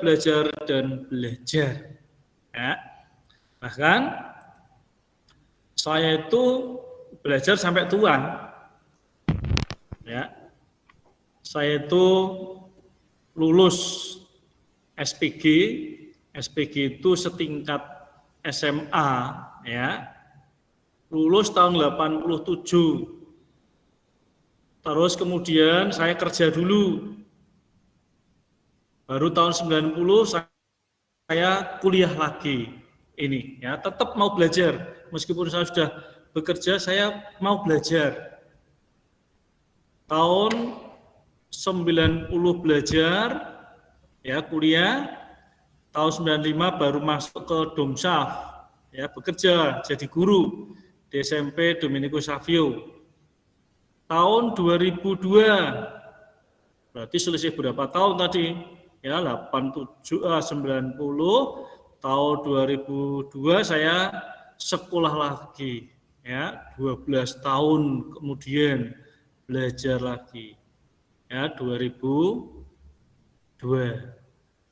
belajar dan belajar. Ya. Bahkan saya itu belajar sampai tua. Ya. Saya itu lulus SPG. SPG itu setingkat SMA, ya. Lulus tahun 87. Terus kemudian saya kerja dulu. Baru tahun 90 saya kuliah lagi. Ini ya, tetap mau belajar. Meskipun saya sudah bekerja, saya mau belajar. Tahun 90 belajar, ya kuliah. Tahun 95 baru masuk ke Domsaf, ya bekerja jadi guru di SMP Dominico Savio. Tahun 2002, berarti selisih berapa tahun tadi? Ya 90. Tahun 2002 saya sekolah lagi, ya 12 tahun kemudian belajar lagi, ya 2002.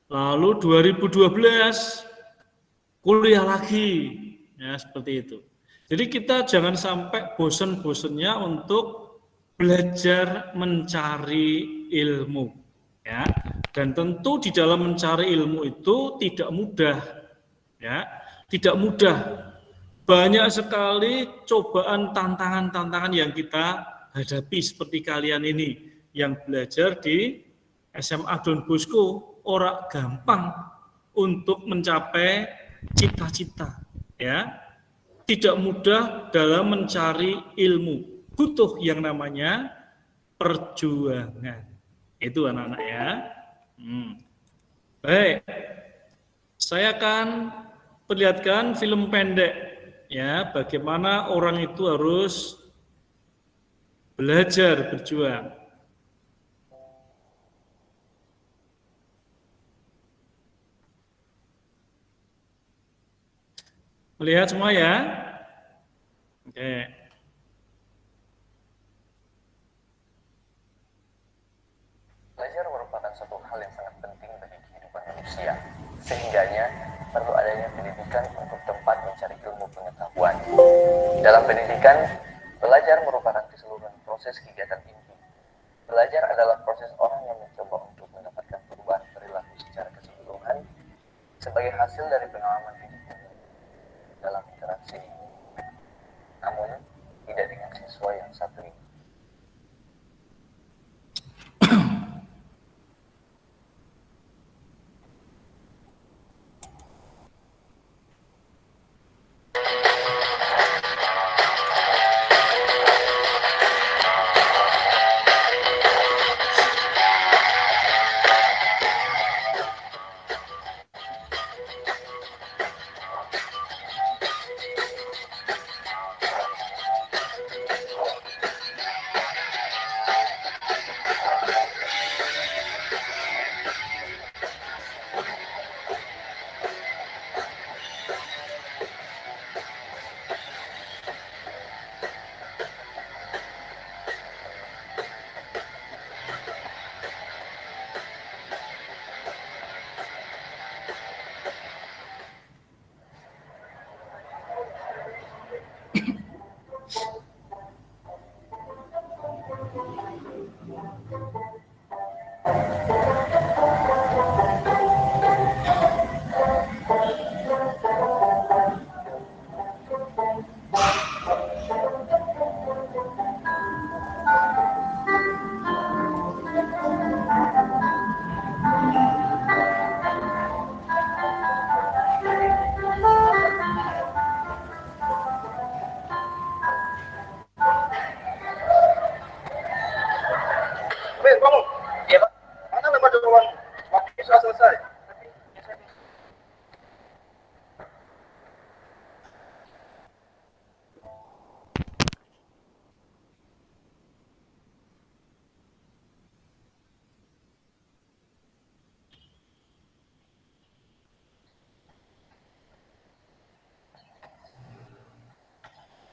Lalu 2012 kuliah lagi, ya seperti itu. Jadi kita jangan sampai bosan-bosannya untuk belajar mencari ilmu, ya. Dan tentu di dalam mencari ilmu itu tidak mudah, ya, tidak mudah. Banyak sekali cobaan, tantangan-tantangan yang kita hadapi seperti kalian ini yang belajar di SMA Don Bosco. Orang gampang untuk mencapai cita-cita, ya. Tidak mudah dalam mencari ilmu. Butuh yang namanya perjuangan. Itu anak-anak ya. Baik. Saya akan perlihatkan film pendek ya, bagaimana orang itu harus belajar berjuang. Melihat semua ya? Oke. Belajar merupakan suatu hal yang sangat penting bagi kehidupan manusia. Sehingganya perlu adanya pendidikan untuk tempat mencari ilmu pengetahuan. Dalam pendidikan, belajar merupakan keseluruhan proses kegiatan inti. Belajar adalah proses orang yang mencoba untuk mendapatkan perubahan perilaku secara keseluruhan sebagai hasil dari pengalaman hidup dalam interaksi, namun tidak dengan siswa yang satu ini.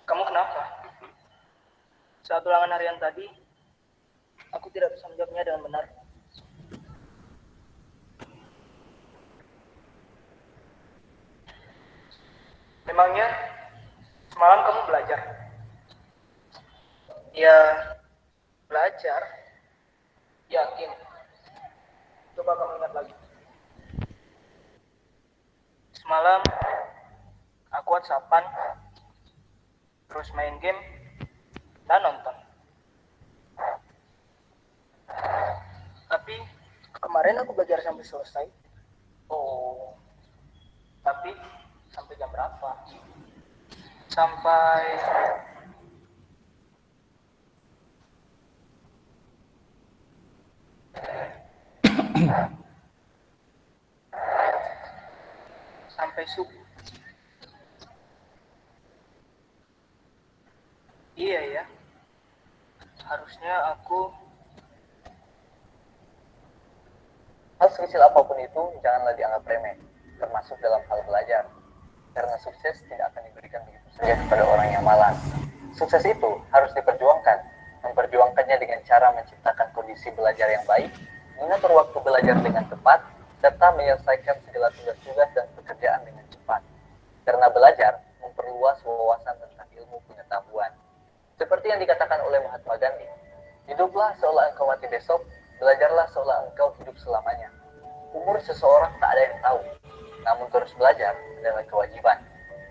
Kamu kenapa? Saat ulangan harian tadi, aku tidak bisa menjawabnya dengan benar. Memangnya semalam kamu belajar? Ya, belajar. Yakin? Coba kamu ingat lagi. Semalam aku WhatsAppan, terus main game, dan nonton. Tapi kemarin aku belajar sampai selesai. Oh, tapi sampai jam berapa? Sampai subuh. Iya ya, harusnya aku. Hal sekecil apapun itu janganlah dianggap remeh, termasuk dalam hal belajar. Karena sukses tidak akan diberikan begitu saja kepada orang yang malas. Sukses itu harus diperjuangkan. Memperjuangkannya dengan cara menciptakan kondisi belajar yang baik, mengatur waktu belajar dengan tepat, serta menyelesaikan segala tugas-tugas dan pekerjaan dengan cepat. Karena belajar memperluas wawasan tentang ilmu pengetahuan. Seperti yang dikatakan oleh Mahatma Gandhi, hiduplah seolah engkau mati besok, belajarlah seolah engkau hidup selamanya. Umur seseorang tak ada yang tahu, namun terus belajar adalah kewajiban.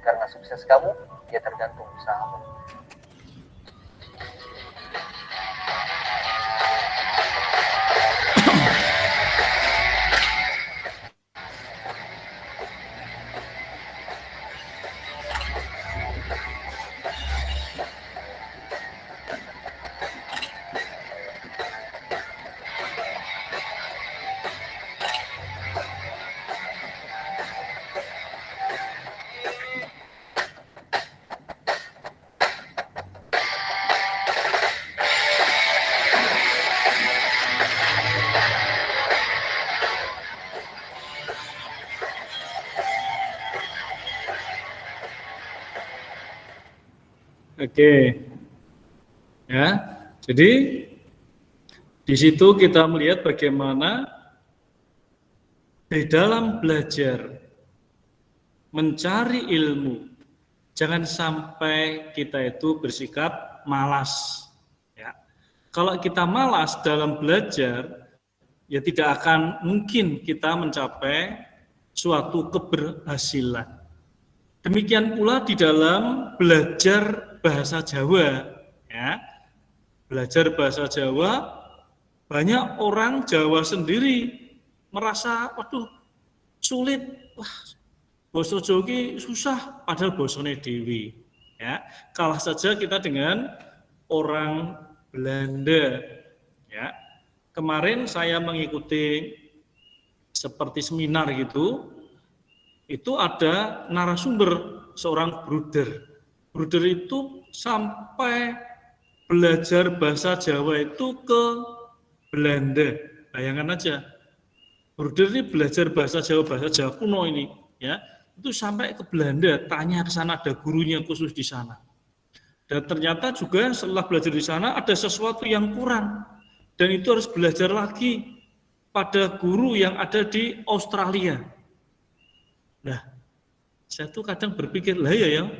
Karena sukses kamu, ya tergantung usahamu. Oke, ya. Jadi di situ kita melihat bagaimana di dalam belajar mencari ilmu, jangan sampai kita itu bersikap malas. Ya. Kalau kita malas dalam belajar, ya tidak akan mungkin kita mencapai suatu keberhasilan. Demikian pula di dalam belajar bahasa Jawa, ya. Belajar bahasa Jawa, banyak orang Jawa sendiri merasa, waduh, sulit, wah, basa Jawa ini susah, padahal basane dewi, ya. Kalah saja kita dengan orang Belanda, ya. Kemarin saya mengikuti seperti seminar gitu, itu ada narasumber seorang bruder. Bruder itu sampai belajar bahasa Jawa itu ke Belanda. Bayangkan aja. Bruder ini belajar bahasa Jawa kuno ini, ya. Itu sampai ke Belanda, tanya ke sana, ada gurunya khusus di sana. Dan ternyata juga setelah belajar di sana ada sesuatu yang kurang. Dan itu harus belajar lagi pada guru yang ada di Australia. Nah, saya tuh kadang berpikir, lah ya,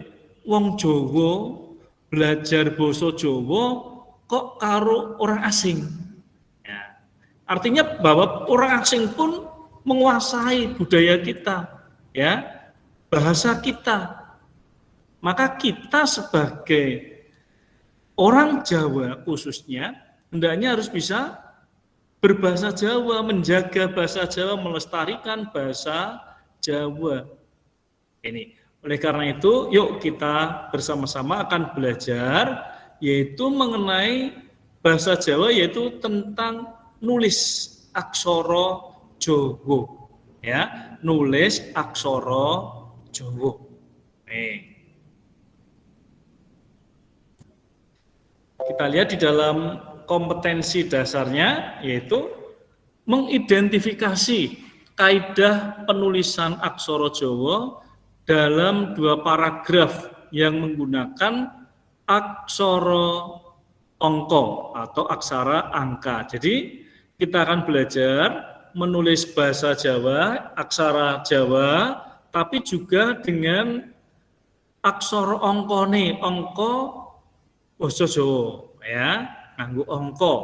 wong Jawa belajar basa Jawa kok karo orang asing. Ya. Artinya bahwa orang asing pun menguasai budaya kita, ya, bahasa kita. Maka kita sebagai orang Jawa khususnya hendaknya harus bisa berbahasa Jawa, menjaga bahasa Jawa, melestarikan bahasa Jawa. Ini. Oleh karena itu, yuk kita bersama-sama akan belajar yaitu mengenai bahasa Jawa, yaitu tentang nulis aksara Jawa, ya, nulis aksara Jawa. Kita lihat di dalam kompetensi dasarnya yaitu mengidentifikasi kaidah penulisan aksara Jawa dalam 2 paragraf yang menggunakan aksara angka atau aksara angka. Jadi kita akan belajar menulis bahasa Jawa, aksara Jawa, tapi juga dengan aksara angkane, angka basa Jawa ya, nganggo angka.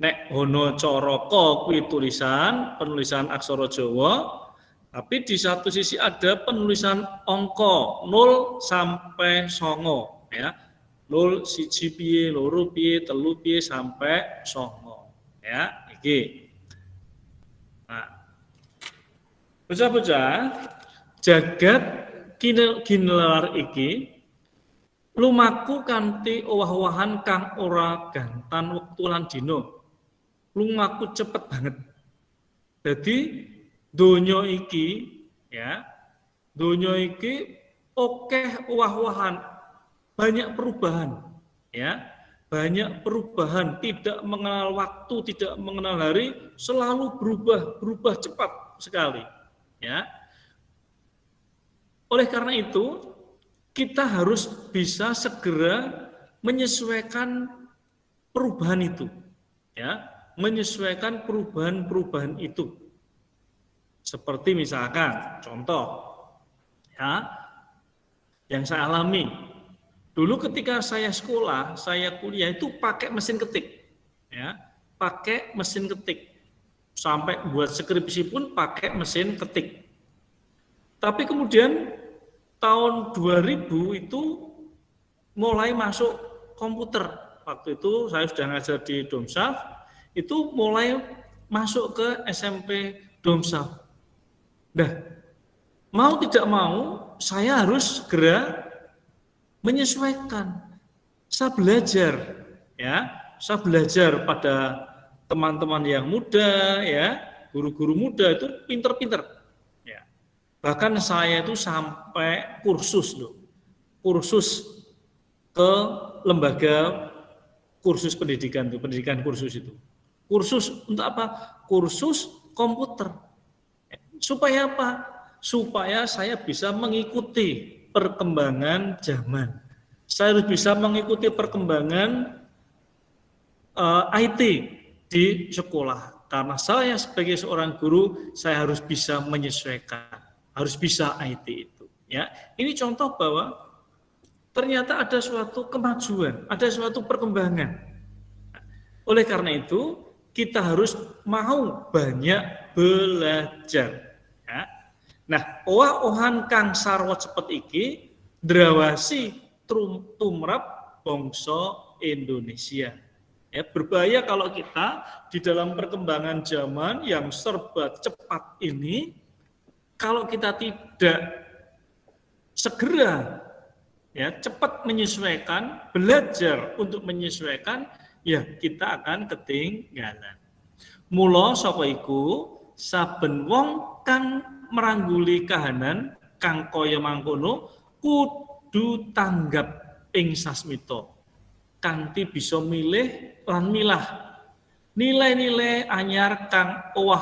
Nek Hono Caraka kuwi penulisan aksara Jawa, tapi di satu sisi ada penulisan angka 0 sampai 9 ya. 0 siji piye, loro piye, telu piye sampai 9 ya, iki. Nah, bocah-bocah, jagat ginelar iki lumaku kanthi owah-owahan kang ora gantan wektu lan dina. Lumaku cepet banget. Jadi donya iki ya, donya iki akeh owah-owahan, banyak perubahan ya. Banyak perubahan, tidak mengenal waktu, tidak mengenal hari, selalu berubah cepat sekali ya. Oleh karena itu, kita harus bisa segera menyesuaikan perubahan itu ya. Menyesuaikan perubahan-perubahan itu. Seperti misalkan contoh ya yang saya alami. Dulu ketika saya sekolah, saya kuliah itu pakai mesin ketik ya, pakai mesin ketik. Sampai buat skripsi pun pakai mesin ketik. Tapi kemudian tahun 2000 itu mulai masuk komputer. Waktu itu saya sudah ngajar di Domsaf. Itu mulai masuk ke SMP Domsaf. Nah, mau tidak mau saya harus segera menyesuaikan. Saya belajar ya, saya belajar pada teman-teman yang muda ya, guru-guru muda itu pinter-pinter ya. Bahkan saya itu sampai kursus loh. Kursus ke lembaga kursus pendidikan itu, pendidikan kursus itu. Kursus untuk apa? Kursus komputer. Supaya apa? Supaya saya bisa mengikuti perkembangan zaman. Saya harus bisa mengikuti perkembangan IT di sekolah. Karena saya sebagai seorang guru, saya harus bisa menyesuaikan, harus bisa IT itu. Ya, ini contoh bahwa ternyata ada suatu kemajuan, ada suatu perkembangan. Oleh karena itu, kita harus mau banyak belajar. Ya. Nah, owah-ohan kang sarwa cepet iki ndrawasi tumrap bangsa Indonesia. Ya, berbahaya kalau kita di dalam perkembangan zaman yang serba cepat ini, kalau kita tidak segera ya cepat menyesuaikan, belajar untuk menyesuaikan, ya kita akan ketinggalan. Mula saka iku saben wong kang merangguli kahanan kang kaya mangkono kudu tanggap ing sasmita kanthi bisa milih lan milah nilai-nilai anyar kang owah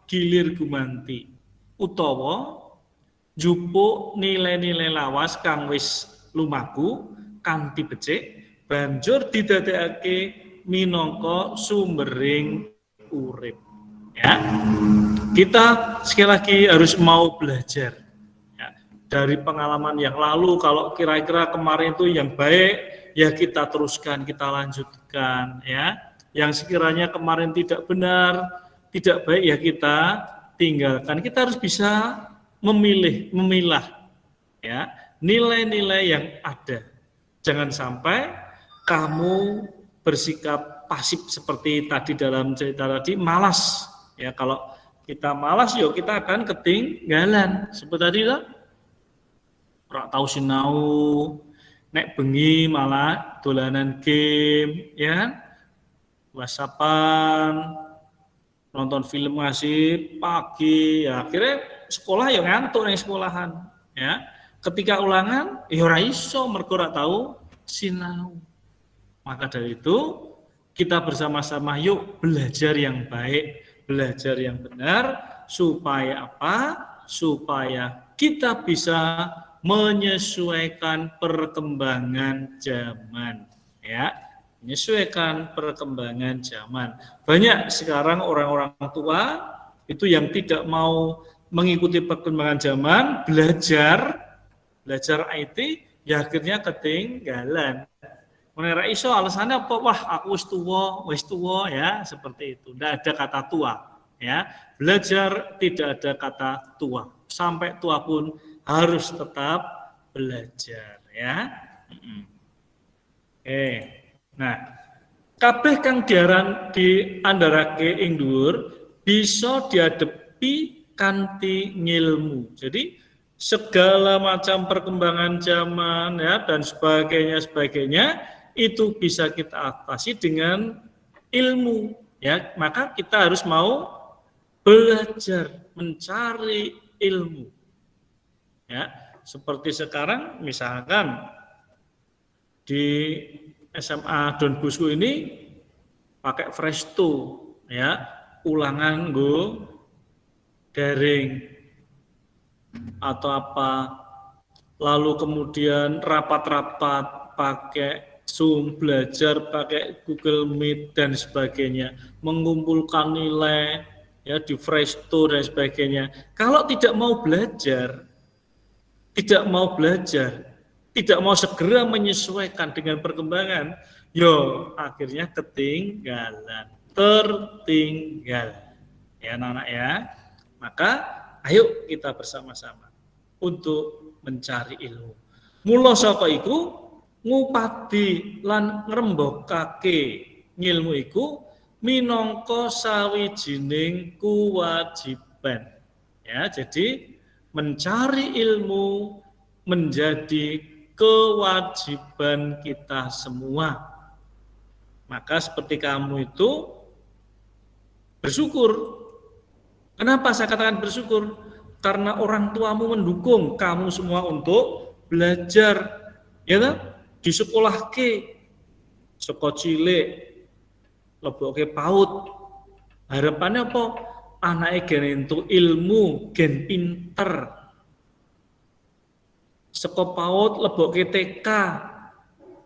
gilir gumanti utawa njupuk nilai-nilai lawas kang wis lumaku kanthi becik banjur didadekake minangka sumbering urip. Ya, kita sekali lagi harus mau belajar. Ya, dari pengalaman yang lalu, kalau kira-kira kemarin itu yang baik, ya kita teruskan, kita lanjutkan. Ya, yang sekiranya kemarin tidak benar, tidak baik, ya kita tinggalkan. Kita harus bisa memilah, ya nilai-nilai yang ada. Jangan sampai kamu bersikap pasif seperti tadi dalam cerita tadi, malas. Ya, kalau kita malas, yuk kita akan ketinggalan. Seperti tadi lah, ora tahu sinau, nek bengi malah dolanan game, ya, WhatsAppan, nonton film ngasih pagi, ya akhirnya sekolah ya ngantuk ning sekolahan, ya. Ketika ulangan, ya ora iso mergo ora tahu sinau. Maka dari itu kita bersama-sama yuk belajar yang baik, belajar yang benar, supaya apa? Supaya kita bisa menyesuaikan perkembangan zaman, ya, menyesuaikan perkembangan zaman. Banyak sekarang orang-orang tua itu yang tidak mau mengikuti perkembangan zaman, belajar belajar IT, ya akhirnya ketinggalan. Menera iso alasannya apa? Wah, aku wis tuwa ya, seperti itu. Tidak ada kata tua, ya. Belajar tidak ada kata tua. Sampai tua pun harus tetap belajar, ya. Nah, kabeh kang diandharake ing dhuwur bisa dihadapi kanthi ngilmu. Jadi segala macam perkembangan zaman ya dan sebagainya itu bisa kita atasi dengan ilmu ya. Maka kita harus mau belajar, mencari ilmu. Ya, seperti sekarang misalkan di SMA Don Bosco ini pakai Presto ya, ulangan daring atau apa, lalu kemudian rapat-rapat pakai Zoom, belajar pakai Google Meet dan sebagainya, mengumpulkan nilai ya di Presto dan sebagainya. Kalau tidak mau belajar, tidak mau segera menyesuaikan dengan perkembangan, akhirnya tertinggal. Ya anak-anak ya. Maka ayo kita bersama-sama untuk mencari ilmu. Mula saka iku ngupadi lan ngrembakake ngilmu iku minangka sawijining kewajiban. Ya, jadi mencari ilmu menjadi kewajiban kita semua. Maka seperti kamu itu bersyukur. Kenapa saya katakan bersyukur? Karena orang tuamu mendukung kamu semua untuk belajar, ya kan? Di sekolah saka cilik leboke PAUD. Harapannya apa? Anake gen entuk ilmu, gen pinter. Saka PAUD leboke TK,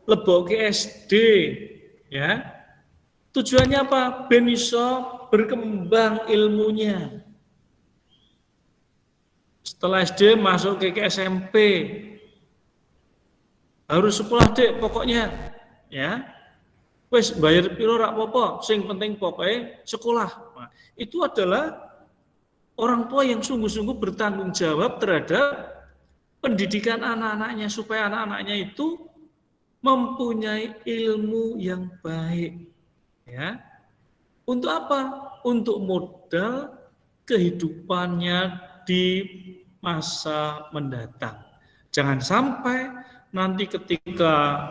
leboke SD, ya. Tujuannya apa? Ben iso berkembang ilmunya. Setelah SD masuk ke SMP. Harus sekolah dek pokoknya, ya. Wes bayar piro rak apa-apa, sing penting pokoknya sekolah. Nah, itu adalah orang tua yang sungguh-sungguh bertanggung jawab terhadap pendidikan anak-anaknya supaya anak-anaknya itu mempunyai ilmu yang baik. Ya. Untuk apa? Untuk modal kehidupannya di masa mendatang. Jangan sampai nanti ketika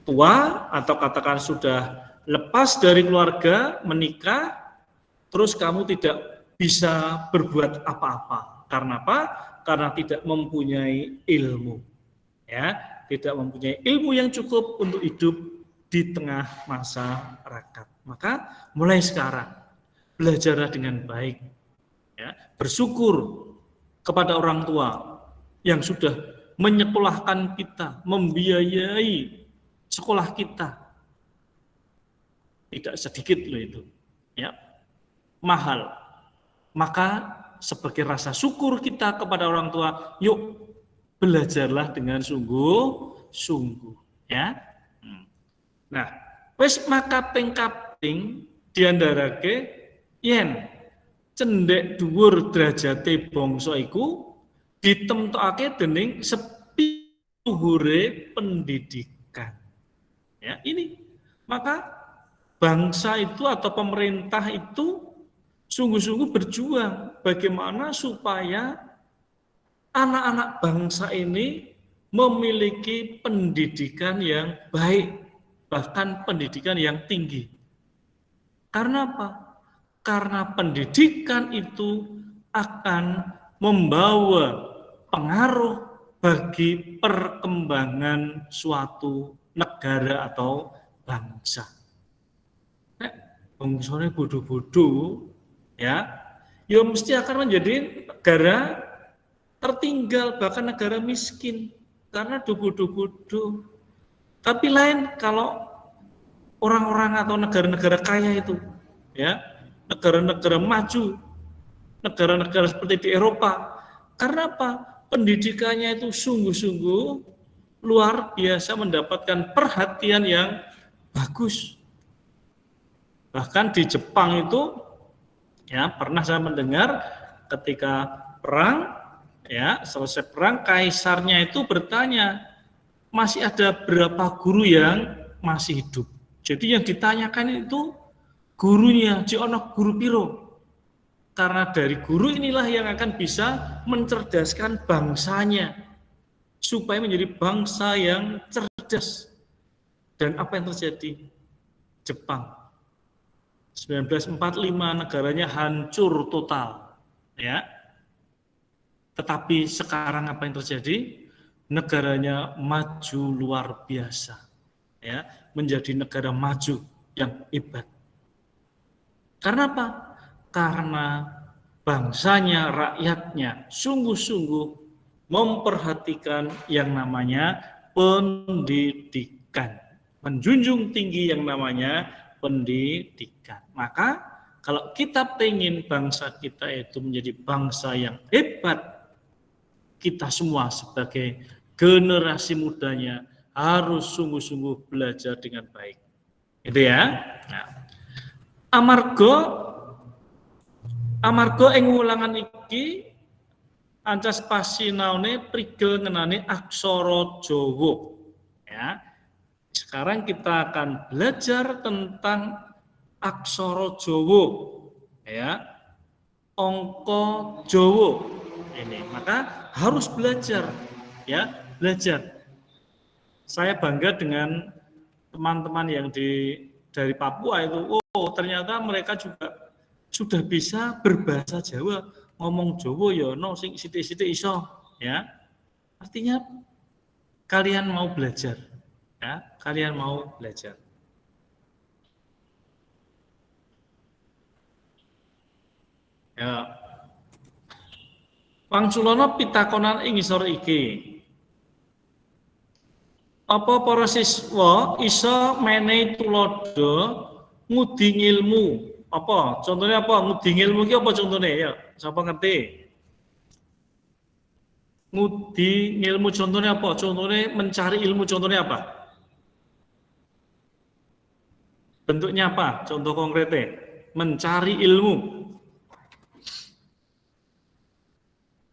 tua atau katakan sudah lepas dari keluarga, menikah, terus kamu tidak bisa berbuat apa-apa. Karena apa? Karena tidak mempunyai ilmu. Ya, tidak mempunyai ilmu yang cukup untuk hidup di tengah masyarakat. Maka mulai sekarang belajarlah dengan baik. Ya, bersyukur kepada orang tua yang sudah menyekolahkan kita, membiayai sekolah kita. Tidak sedikit loh itu. Ya. Mahal. Maka sebagai rasa syukur kita kepada orang tua, yuk belajarlah dengan sungguh-sungguh, ya. Nah, wis makaping-kaping diandharake yen cendhek dhuwur derajate bangsa iku ditemtokake dening sepi luhure pendidikan. Ya, ini. Maka bangsa itu atau pemerintah itu sungguh-sungguh berjuang bagaimana supaya anak-anak bangsa ini memiliki pendidikan yang baik, bahkan pendidikan yang tinggi. Karena apa? Karena pendidikan itu akan membawa pengaruh bagi perkembangan suatu negara atau bangsa. Bangsanya bodoh-bodoh, ya mesti akan menjadi negara tertinggal, bahkan negara miskin karena bodoh-bodoh. Tapi lain kalau orang-orang atau negara-negara kaya itu, ya negara-negara maju, negara-negara seperti di Eropa. Karena apa? pendidikannya itu sungguh-sungguh luar biasa, mendapatkan perhatian yang bagus. Bahkan di Jepang itu, ya pernah saya mendengar ketika perang, ya selesai perang, kaisarnya itu bertanya, masih ada berapa guru yang masih hidup. Jadi yang ditanyakan itu gurunya, ono guru piro. Karena dari guru inilah yang akan bisa mencerdaskan bangsanya, supaya menjadi bangsa yang cerdas. Dan apa yang terjadi? Jepang 1945 negaranya hancur total, ya. Tetapi sekarang apa yang terjadi? Negaranya maju luar biasa, ya, menjadi negara maju yang hebat. Karena apa? Karena bangsanya, rakyatnya sungguh-sungguh memperhatikan yang namanya pendidikan, menjunjung tinggi yang namanya pendidikan. Maka kalau kita pengen bangsa kita itu menjadi bangsa yang hebat, kita semua sebagai generasi mudanya harus sungguh-sungguh belajar dengan baik. Itu ya. Nah, amarga ing wulangan iki ancas pasinaone prigel ngenani aksara Jawa. Ya. Sekarang kita akan belajar tentang aksara Jawa, ya, angka Jawa ini. Maka harus belajar, ya, belajar. Saya bangga dengan teman-teman yang dari Papua itu. Oh, ternyata mereka juga sudah bisa berbahasa Jawa, ngomong Jawa ya no sing sithik-sithik iso, ya. Artinya kalian mau belajar. Ya, kalian mau belajar. Ya. Wangsulana pitakonan ing ngisor iki. Apa para siswa iso menehi tuladha ngudi ngilmu? Apa? Contohnya apa? Ngudi ngilmu iki apa contohnya? Ya, siapa ngerti? Ngudi ngilmu contohnya apa? Contohnya mencari ilmu contohnya apa? Bentuknya apa? Contoh konkretnya, mencari ilmu.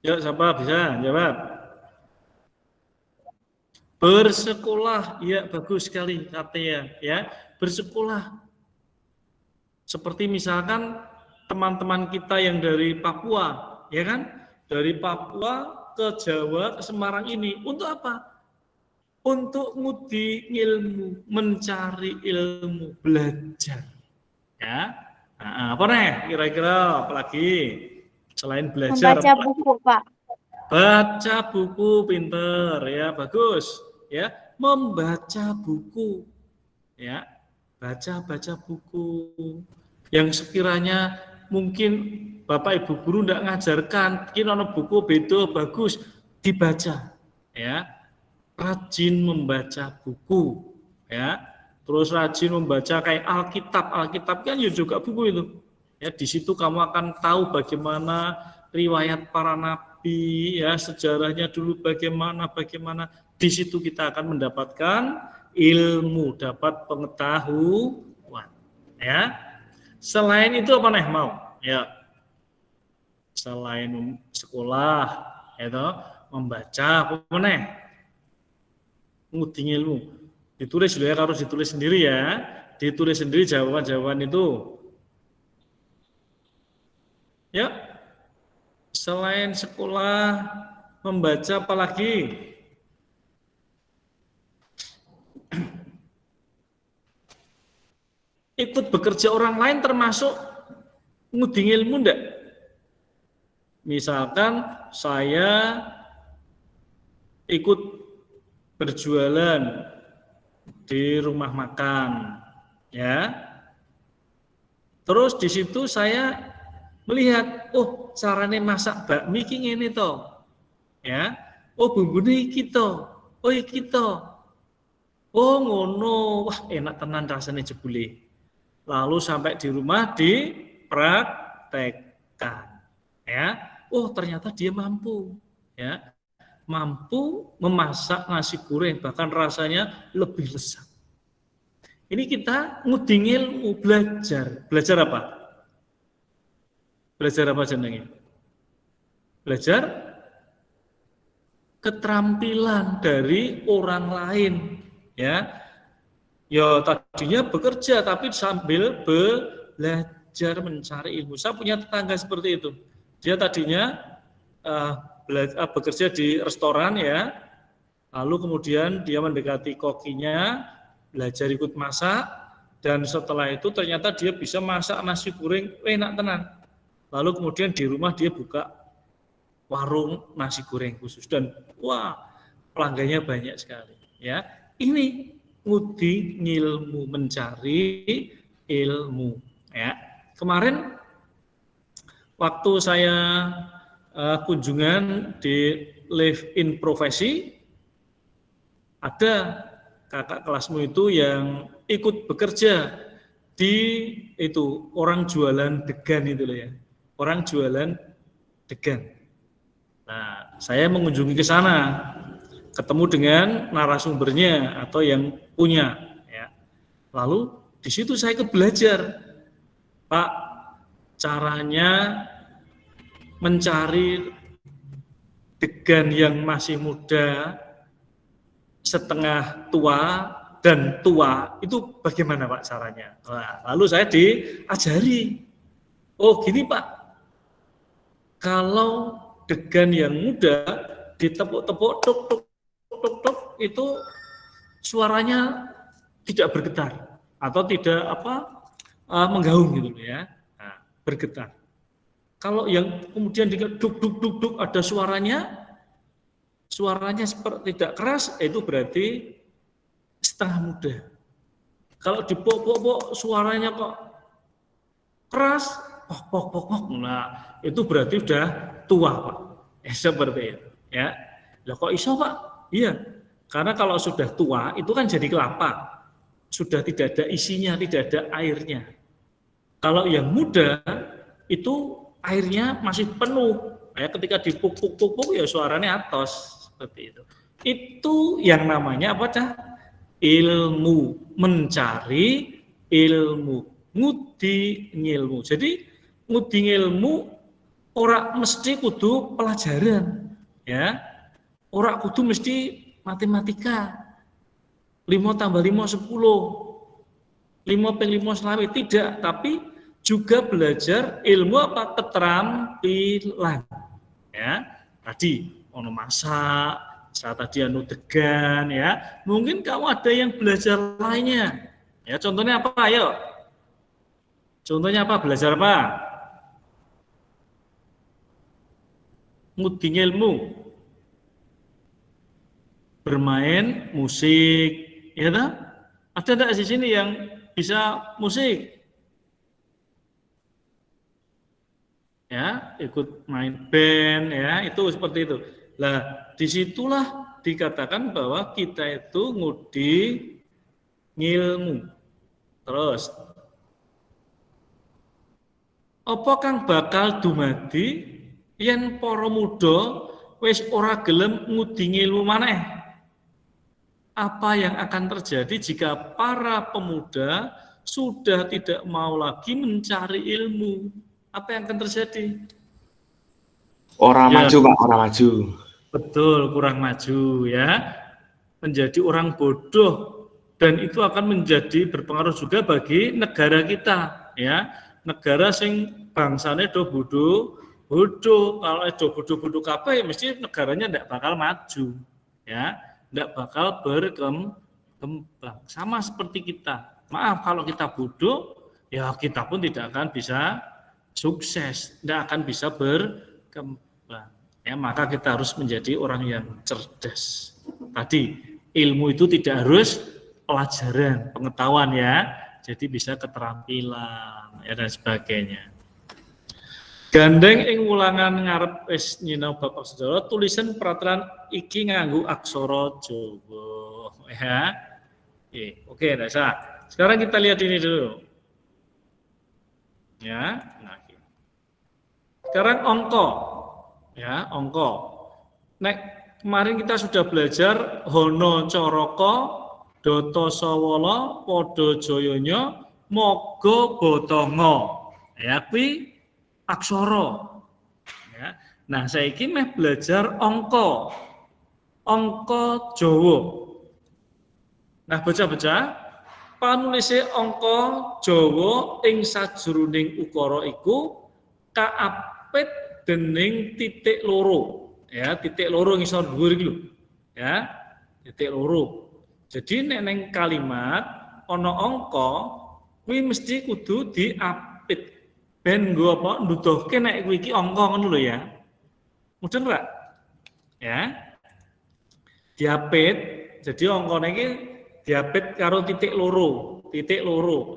Ya, siapa bisa jawab? Bersekolah, ya bagus sekali katanya, ya bersekolah. Seperti misalkan teman-teman kita yang dari Papua, ya kan? Dari Papua ke Jawa, ke Semarang ini, untuk apa? Untuk ngudi ilmu, mencari ilmu, belajar. Ya, nah, apa nih? Kira-kira apalagi selain belajar? Membaca buku, Pak. Baca buku, pinter, ya bagus. Ya, membaca buku, ya, baca buku. Yang sekiranya mungkin Bapak Ibu guru tidak ngajarkan, kira buku beda bagus, dibaca, ya. Rajin membaca buku, ya, terus rajin membaca kayak Alkitab kan ya juga buku itu, ya. Di situ kamu akan tahu bagaimana riwayat para nabi, ya, sejarahnya dulu bagaimana. Di situ kita akan mendapatkan ilmu, dapat pengetahuan, ya. Selain itu apa nih mau, ya, selain sekolah, itu membaca apa nih? Ngudi ilmu, ditulis dulu ya, harus ditulis sendiri ya, ditulis sendiri jawaban-jawaban itu, ya. Selain sekolah, membaca apalagi? Ikut bekerja orang lain termasuk ngudi ilmu enggak? Misalkan saya ikut berjualan di rumah makan, ya. Terus di situ saya melihat, oh carane masak bakmi iki ngene to, ya. Oh bumbune iki to, oh iki to. Oh ngono, wah enak tenan rasane jebule. Lalu sampai di rumah dipraktekkan, ya. Oh ternyata dia mampu, ya. mampu memasak nasi goreng, bahkan rasanya lebih lezat. Ini kita nguding ilmu, belajar. Belajar apa? Belajar apa jenenge? Belajar keterampilan dari orang lain, ya. Ya tadinya bekerja tapi sambil belajar mencari ilmu. Saya punya tetangga seperti itu. Dia tadinya bekerja di restoran, ya. Lalu kemudian dia mendekati kokinya, belajar ikut masak, dan setelah itu ternyata dia bisa masak nasi goreng enak tenan. Lalu kemudian di rumah dia buka warung nasi goreng khusus, dan wah, pelanggannya banyak sekali, ya. Ini ngudi ilmu, mencari ilmu, ya. Kemarin waktu saya kunjungan di Live in Profesi, ada kakak kelasmu itu yang ikut bekerja di itu orang jualan degan itu loh, ya. Orang jualan degan. Nah, saya mengunjungi ke sana, ketemu dengan narasumbernya atau yang punya, ya. Lalu di situ saya belajar, Pak, caranya mencari degan yang masih muda, setengah tua, dan tua itu bagaimana Pak caranya? Nah, lalu saya diajari, oh gini Pak, kalau degan yang muda ditepuk-tepuk tuk tuk tuk tuk itu suaranya tidak bergetar atau tidak menggaung gitu ya. Nah, bergetar. Kalau yang kemudian duk duk duk duk ada suaranya seperti tidak keras, itu berarti setengah muda. Kalau dipok-pok suaranya kok keras, pok. Nah, itu berarti udah tua, Pak. Seperti itu, ya. Lah kok iso, Pak? Iya. Karena kalau sudah tua itu kan jadi kelapa. Sudah tidak ada isinya, tidak ada airnya. Kalau yang muda itu airnya masih penuh. Ya, ketika dipuk-puk ya suaranya atos seperti itu. Itu yang namanya apa, Cah? Ilmu, mencari ilmu, ngudi ngilmu. Jadi ngudi ilmu ora mesti kudu pelajaran, ya. Ora kudu mesti matematika. 5 tambah 5 10. 5 + 5 selawe tidak, tapi juga belajar ilmu apa? Keterampilan. Ya. Tadi ono masak, saya tadi anu degan, ya. Mungkin kamu ada yang belajar lainnya. Ya, contohnya apa? Ayo. Contohnya apa? Belajar apa? Ngudi ilmu. Bermain musik, ya tak? Ada enggak di sini yang bisa musik? Ya, ikut main band, ya, itu seperti itu. Lah, disitulah dikatakan bahwa kita itu ngudi ngilmu. Terus, apa kang bakal dumadi yen para muda wis ora gelem ngudi ngilmu maneh? Apa yang akan terjadi jika para pemuda sudah tidak mau lagi mencari ilmu? Apa yang akan terjadi? Orang maju, Pak, orang maju. Betul, kurang maju, ya. Menjadi orang bodoh, dan itu akan menjadi berpengaruh juga bagi negara kita, ya. Negara sing bangsane do bodoh, kalau do bodoh kabeh mesti negaranya ndak bakal maju, ya. Ndak bakal berkembang. Sama seperti kita. Maaf kalau kita bodoh, ya kita pun tidak akan bisa sukses, tidak akan bisa berkembang. Ya, maka kita harus menjadi orang yang cerdas. Tadi ilmu itu tidak harus pelajaran, pengetahuan, ya. Jadi bisa keterampilan, ya, dan sebagainya. Gandeng ing ulangan ngarep wis nyinau Bapak Saudara, tulisan peraturan iki nganggo aksara Jawa, ya. Oke, Nasa. Sekarang kita lihat ini dulu. Ya, nah. Sekarang ongko. Ya, ongko. Nek kemarin kita sudah belajar Hono Coroko, Doto Sawala, Podo Joyonya, Mogo Botongo. Ya, kuwi aksara. Ya. Nah, saiki meh belajar angka. Angka Jawa. Nah, bocah-bocah, panulise angka Jawa ing sajroning ukara iku kaapit dening titik loro. Ya, titik loro ngisor dhuwur iki lho. Ya, titik loro. Jadi nek neng kalimat ana angka kuwi mesti kudu diapit. Ben nggo apa nuduhke nek kuwi iki angka ngono lho ya. Mudeng ora? Ya. Diapit. Jadi angkane iki diapit karo titik loro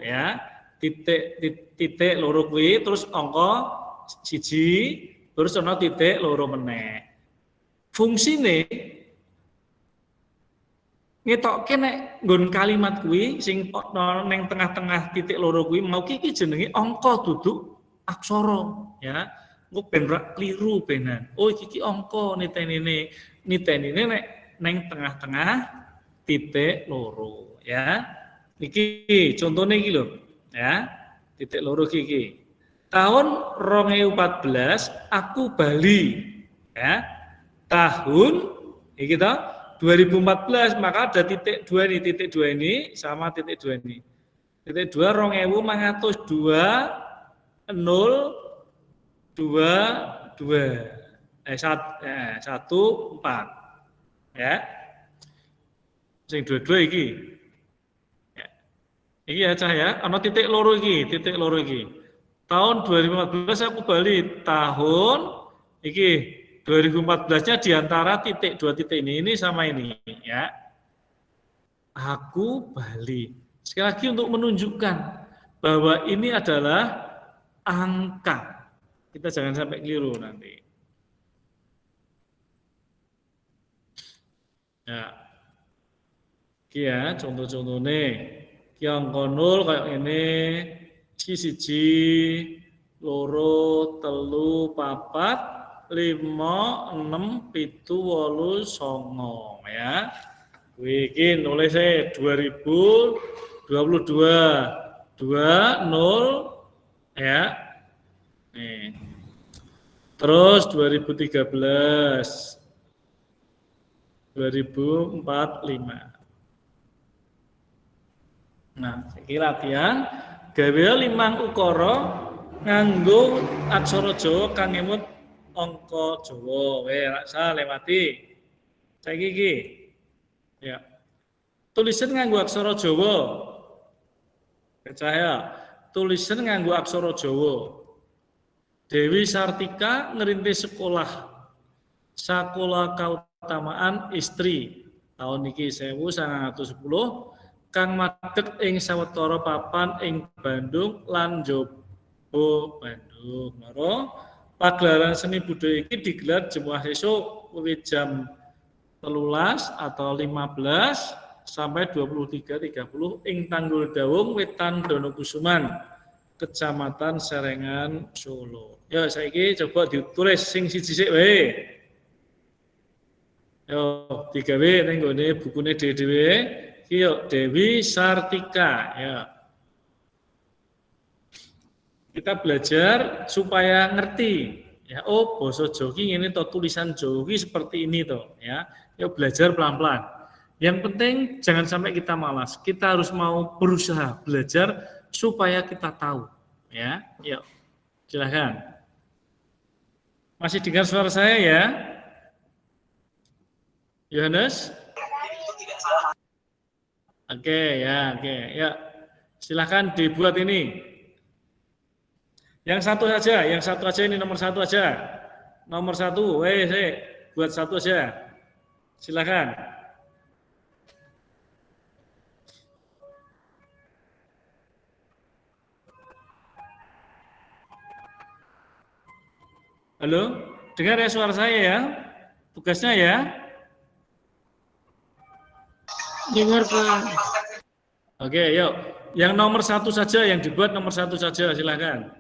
ya. Titik loro kuwi terus angka siji terus ana titik loro meneh. Fungsine ngetokke nek nggon kalimat kuwi sing neng tengah-tengah titik loro kuwi mau iki jenenge angka duduk aksara ya. Engko ben ra kliru benan. Oh iki angka nitenine nek neng tengah-tengah titik loro ya. Iki contone iki lho ya. Titik loro iki. Tahun 2014 aku Bali ya. Tahun iki to 2014 maka ada titik 2 nih, titik 2 ini sama titik 2 ini. Titik 2 2000 0 2 4 ya. Sing dua-dua iki. Ya. Iki ya cah ya, ana titik loro iki. Tahun 2014 aku Bali, tahun iki 2014-nya diantara titik dua titik ini sama ini ya. Aku Bali. Sekali lagi untuk menunjukkan bahwa ini adalah angka. Kita jangan sampai keliru nanti. Ya. Iki ya contoh-contohnya. Iki angka 0 kayak ini. Siji, loro, telu, papat, 5, 6, 7, 8, 9 ya. Iki nulisnya 2022 20 ya. Nih. Terus 2013 2045. Nah, iki latihan gawe 5 ukara nganggo aksara Jawa kang ngemut angka Jawa. Raksa lewati. Saiki iki. Ya. Tulisan nganggo aksara Jawa. Percaya, tulisan nganggo aksara Jawa. Dewi Sartika ngerintis sekolah Kautamaan Istri tahun niki 1910 kang madeg ing sawetara papan ing Bandung lan njaba Bandung. Loro pagelaran seni budaya iki digelar Jumat esuk wiwit jam 13 atau 15 sampai 23.30 ing Tanggul Dawung Wetan Donokusuman, Kecamatan Serengan, Solo. Ya, saiki coba ditulis sing siji sik wae. Yo, digawe ning nggone bukune dhewe. Iki yo Dewi Sartika ya. Kita belajar supaya ngerti ya. Oh, basa Jawa iki ngene to, tulisan Jawa iki seperti ini to ya. Yuk belajar pelan-pelan. Yang penting jangan sampai kita malas. Kita harus mau berusaha belajar supaya kita tahu ya. Yuk. Silakan. Masih dengar suara saya ya? Yohanes? Oke, ya. Silakan dibuat ini. Yang satu aja ini nomor 1 aja. Nomor 1, buat 1 aja. Silakan. Halo, dengar ya suara saya ya? Tugasnya ya? Dengar Pak. Oke, yuk. Yang nomor 1 saja, yang dibuat nomor 1 saja, silakan.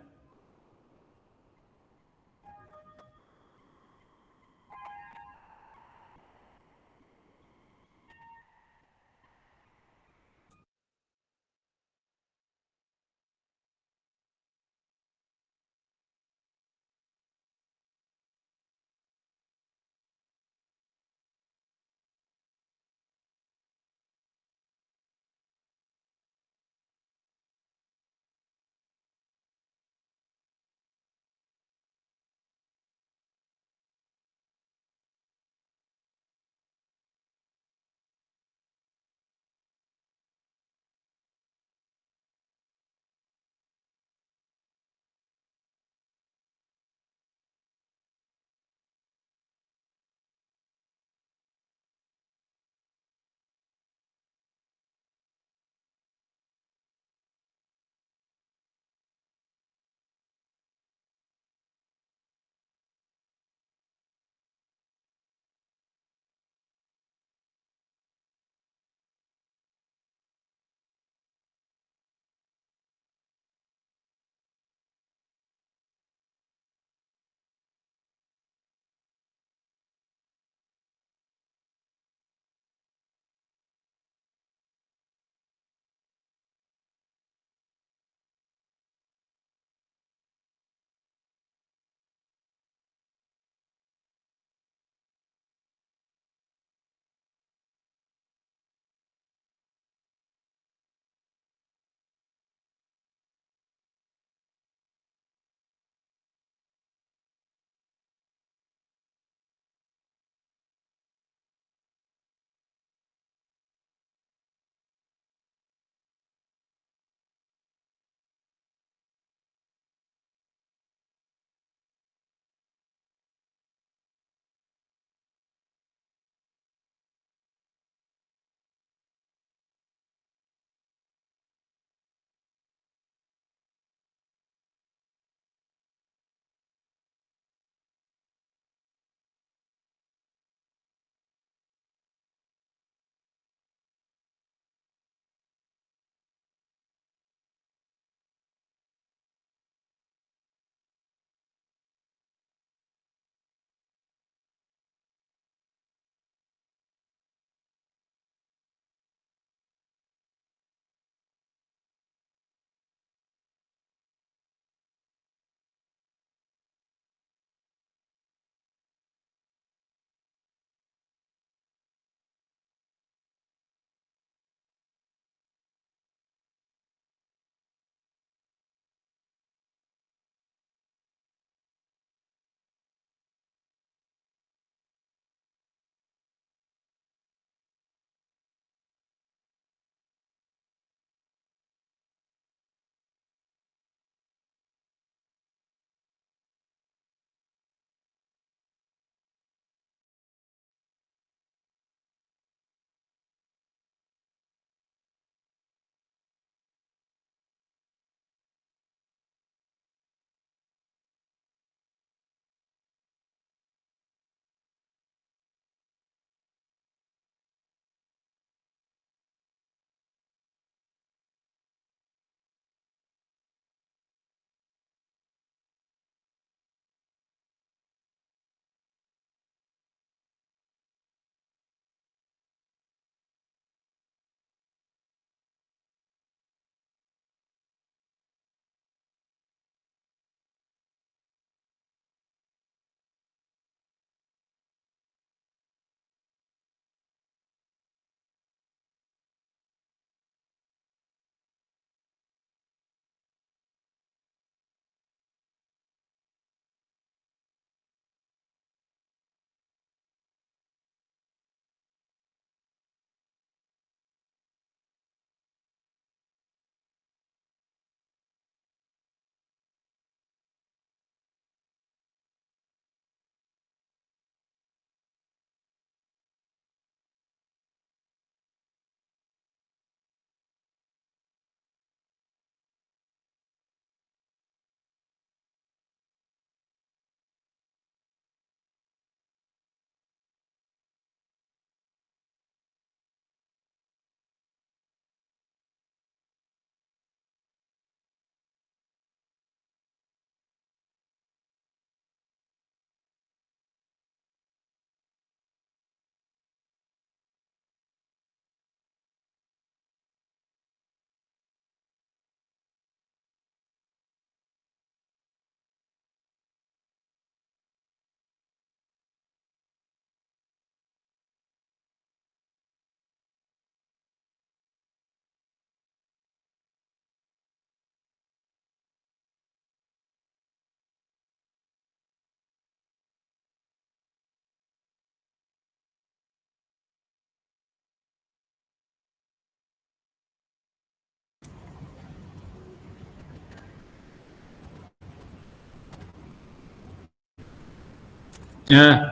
Ya.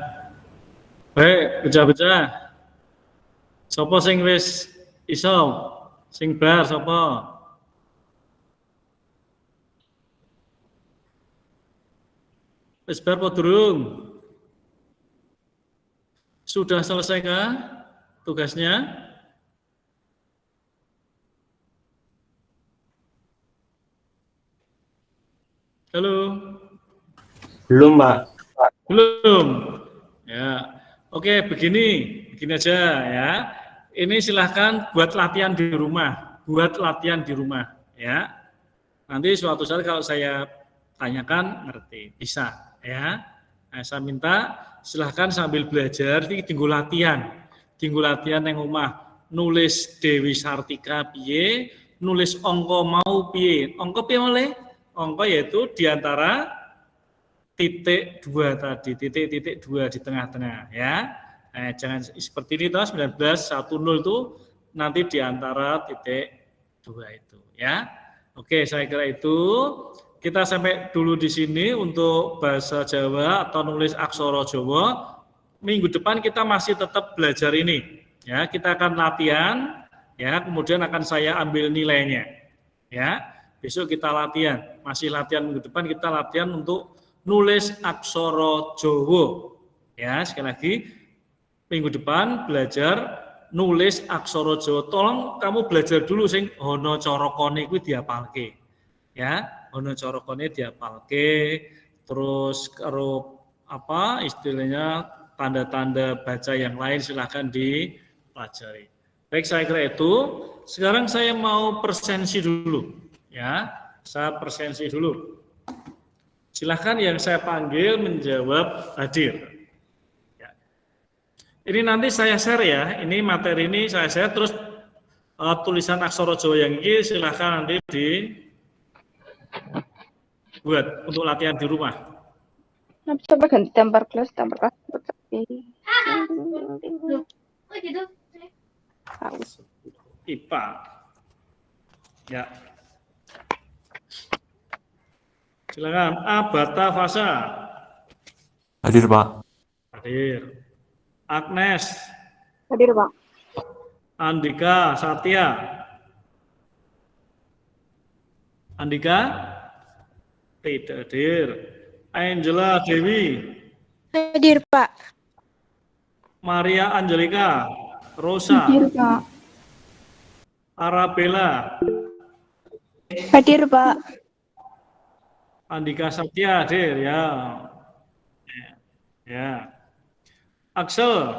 Baik, pecah-pecah. Sopo sing wis iso? Sing bar sopo? Wis bar apa durung? Sudah selesaikah tugasnya? Halo? Belum, Pak. Belum. Ya. Oke, begini aja ya. Ini silahkan buat latihan di rumah, ya. Nanti suatu saat kalau saya tanyakan ngerti, bisa ya. Nah, saya minta silahkan sambil belajar, ini tinggal latihan yang rumah. Nulis Dewi Sartika piye, nulis ongko mau piye. Ongko piye oleh? Ongko yaitu diantara titik 2 tadi, titik 2 di tengah-tengah ya. Jangan seperti ini toh 19 10 itu nanti di antara titik 2 itu ya. Oke, saya kira itu kita sampai dulu di sini untuk bahasa Jawa atau nulis aksara Jawa. Minggu depan kita masih tetap belajar ini ya. Kita akan latihan ya, kemudian akan saya ambil nilainya ya. Besok kita latihan, masih latihan minggu depan kita latihan untuk nulis aksara Jawa. Ya, sekali lagi minggu depan belajar nulis aksara Jawa. Tolong kamu belajar dulu sing ana carokane kuwi diapalke. Ya, ana carokane diapalke, terus karo apa istilahnya tanda-tanda baca yang lain silahkan dipelajari. Baik, saya kira itu. Sekarang saya mau presensi dulu. Ya, saya presensi dulu. Silahkan yang saya panggil menjawab hadir. Ya. Ini nanti saya share ya. Ini materi ini saya share terus tulisan aksara Jawa yang ini silahkan nanti dibuat untuk latihan di rumah. Coba ganti tampar kelas. IPA. Ya. Silakan Abata Fasa. Hadir, Pak. Hadir. Agnes. Hadir, Pak. Andika Satya. Andika tidak hadir. Angela Dewi. Hadir, Pak. Maria Angelika. Rosa. Hadir, Pak. Arabella. Hadir, Pak. Andika Satya hadir ya. Ya. Axel.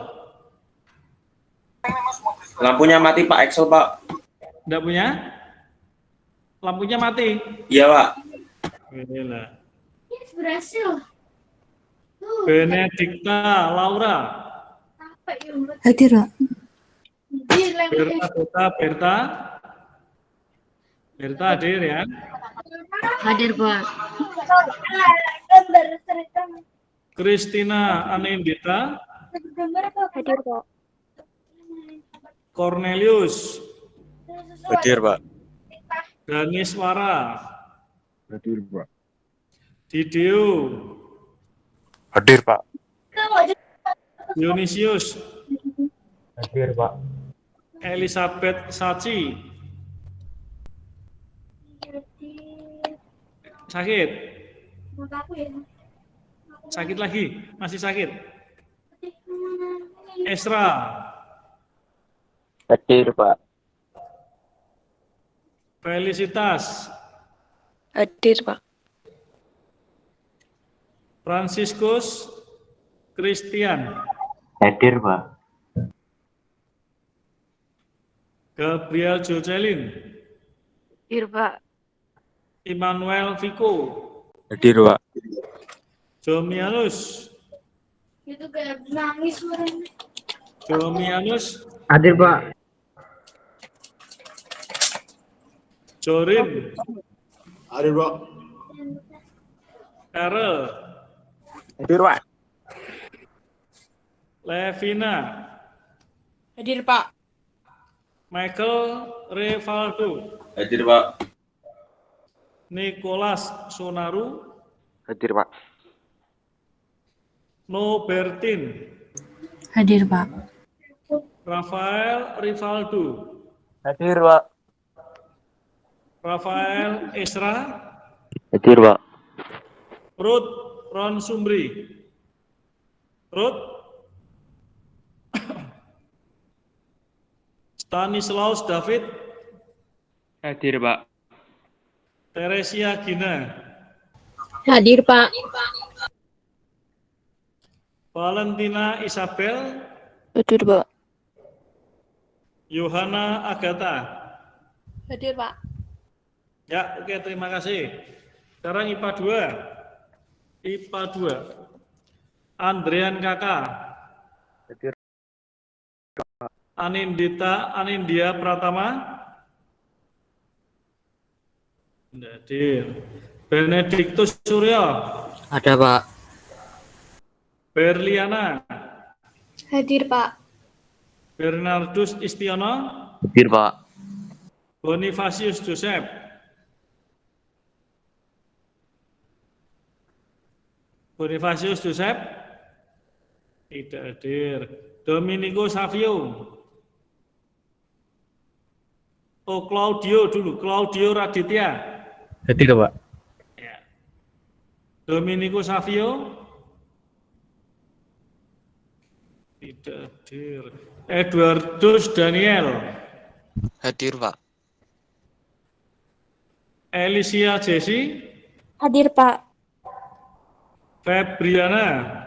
Lampunya mati, Pak. Excel, Pak. Enggak punya? Lampunya mati. Iya, Pak. Alhamdulillah. Berhasil. Benedikta Laura. Hadir, Pak. Berta hadir ya. Hadir, Pak. Kristina Anindita. Hadir, Pak. Cornelius. Hadir, Pak. Daniswara. Hadir, Pak. Didio. Hadir, Pak. Dionysius. Hadir, Pak. Elizabeth Sachi. Sakit? Sakit lagi? Masih sakit? Esra. Hadir, Pak. Felicitas. Hadir, Pak. Franciscus Christian. Hadir, Pak. Gabriel Jocelyn. Hadir, Pak. Immanuel Vico. Hadir, Pak. Jomianus. Itu kayak nangis suaranya. Jomianus. Hadir, Pak. Jorin. Hadir, Pak. Erel. Hadir, Pak. Levina. Hadir, Pak. Michael Revaldo. Hadir, Pak. Nicholas Sonaru. Hadir, Pak. Nobertin. Hadir, Pak. Rafael Rivaldo. Hadir, Pak. Rafael Esra. Hadir, Pak. Ruth Ron Sumri. Ruth. Stanislaus David. Hadir, Pak. Teresia Gina. Hadir, Pak. Valentina Isabel. Hadir, Pak. Yohana Agatha. Hadir, Pak. Ya, oke, terima kasih. Sekarang IPA 2. IPA 2. Andrean Kakak. Hadir. Anindya Pratama. Tidak hadir. Benediktus Suryo. Ada, Pak. Berliana. Hadir, Pak. Bernardus Istiono. Hadir, Pak. Bonifasius Joseph. Bonifasius Joseph. Tidak hadir. Domenico Savio. Oh, Claudio dulu. Claudio Raditya. Hadir, Pak. Ya. Domenico Savio. Tidak hadir. Eduardus Daniel. Hadir, Pak. Alicia Jesse. Hadir, Pak. Febriana.